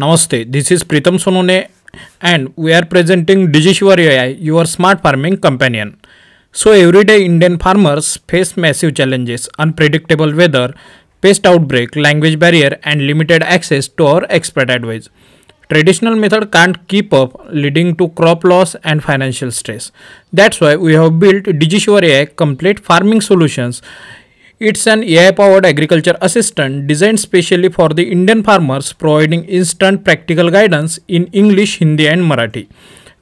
Namaste, this is Pritam Sonone and we are presenting DigiShivar AI, your smart farming companion. So everyday Indian farmers face massive challenges, unpredictable weather, pest outbreak, language barrier and limited access to our expert advice. Traditional method can't keep up, leading to crop loss and financial stress. That's why we have built DigiShivar AI complete farming solutions. It's an AI-powered agriculture assistant designed specially for the Indian farmers, providing instant practical guidance in English, Hindi and Marathi,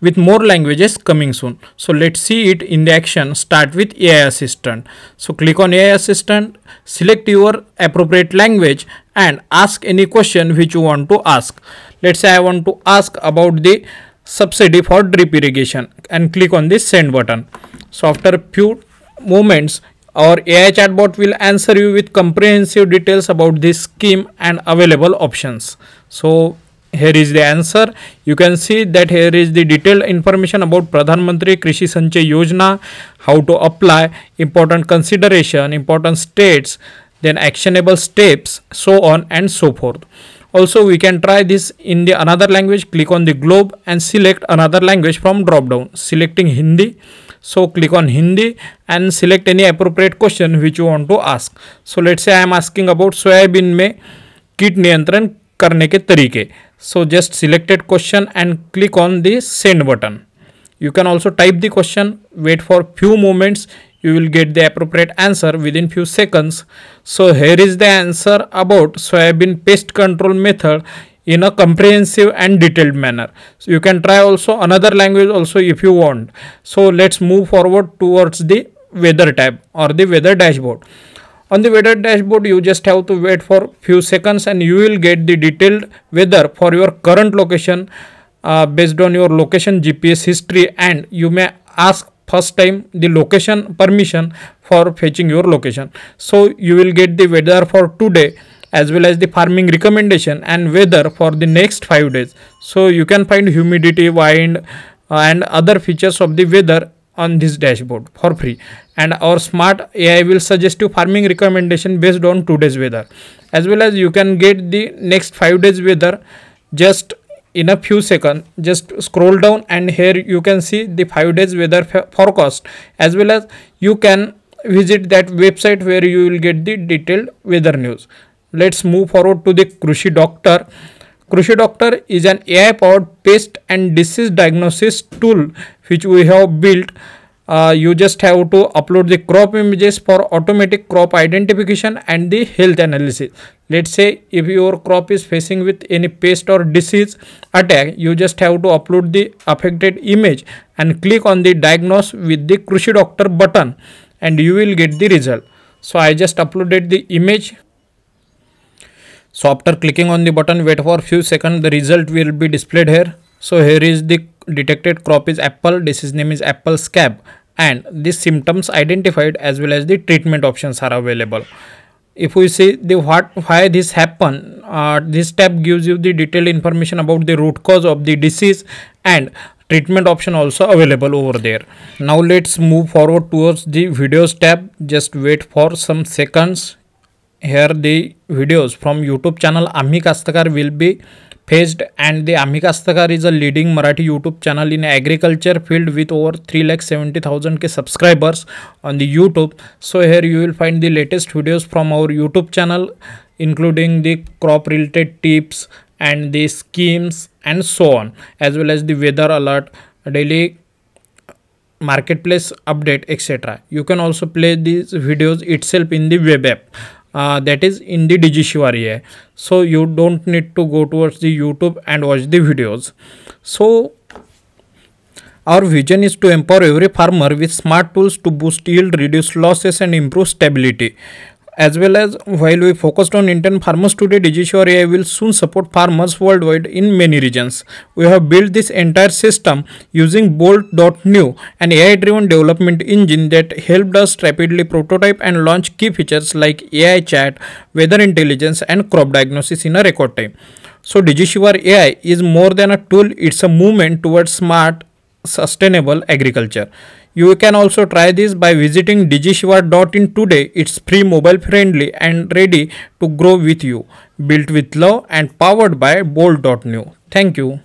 with more languages coming soon. So let's see it in the action. Start with AI Assistant. So click on AI Assistant, select your appropriate language and ask any question which you want to ask. Let's say I want to ask about the subsidy for drip irrigation and click on the send button. So after a few moments, our AI chatbot will answer you with comprehensive details about this scheme and available options. So here is the answer. You can see that here is the detailed information about Pradhan Mantri Krushi Sanchay Yojana, how to apply, important consideration, important states, then actionable steps, so on and so forth. Also, we can try this in the another language. Click on the globe and select another language from drop down, selecting Hindi. So click on Hindi and select any appropriate question which you want to ask. So let's say I am asking about soybean में कीट नियंत्रण करने के तरीके. So just selected question and click on the send button. You can also type the question, wait for few moments, you will get the appropriate answer within few seconds. So here is the answer about soybean pest control method in a comprehensive and detailed manner. So you can try also another language also if you want. So let's move forward towards the weather tab or the weather dashboard. On the weather dashboard, you just have to wait for few seconds and you will get the detailed weather for your current location based on your location GPS history, and you may ask first time the location permission for fetching your location. So you will get the weather for today as well as the farming recommendation and weather for the next 5 days. So you can find humidity, wind and other features of the weather on this dashboard for free, and our smart AI will suggest you farming recommendation based on today's weather, as well as you can get the next 5 days weather just in a few seconds. Just scroll down and here you can see the 5 days weather forecast, as well as you can visit that website where you will get the detailed weather news. Let's move forward to the Krushi Doctor. Krushi Doctor is an AI powered pest and disease diagnosis tool which we have built. You just have to upload the crop images for automatic crop identification and the health analysis. Let's say if your crop is facing with any pest or disease attack, you just have to upload the affected image and click on the diagnose with the Krushi Doctor button and you will get the result. So I just uploaded the image. So after clicking on the button, wait for a few seconds, the result will be displayed here. So here is the detected crop is apple, disease name is apple scab, and the symptoms identified as well as the treatment options are available. If we see the why this happen, this tab gives you the detailed information about the root cause of the disease and treatment option also available over there. Now let's move forward towards the videos tab. Just wait for some seconds. Here the videos from YouTube channel Amhi Kastkar will be fetched, and the Amhi Kastkar is a leading Marathi YouTube channel in agriculture field with over 3,70,000 subscribers on the YouTube. So here you will find the latest videos from our YouTube channel, including the crop related tips and the schemes and so on, as well as the weather alert, daily marketplace update, etc. You can also play these videos itself in the web app. That is in the DigiShivar AI. So you don't need to go towards the YouTube and watch the videos. So our vision is to empower every farmer with smart tools to boost yield, reduce losses and improve stability. As well as while we focused on Indian farmers today, DigiShivar AI will soon support farmers worldwide in many regions. We have built this entire system using Bolt.new, an AI-driven development engine that helped us rapidly prototype and launch key features like AI chat, weather intelligence and crop diagnosis in a record time. So DigiShivar AI is more than a tool, it's a movement towards smart, sustainable agriculture. You can also try this by visiting DigiShivar.in today. It's free, mobile friendly, and ready to grow with you. Built with love and powered by Bolt.new. Thank you.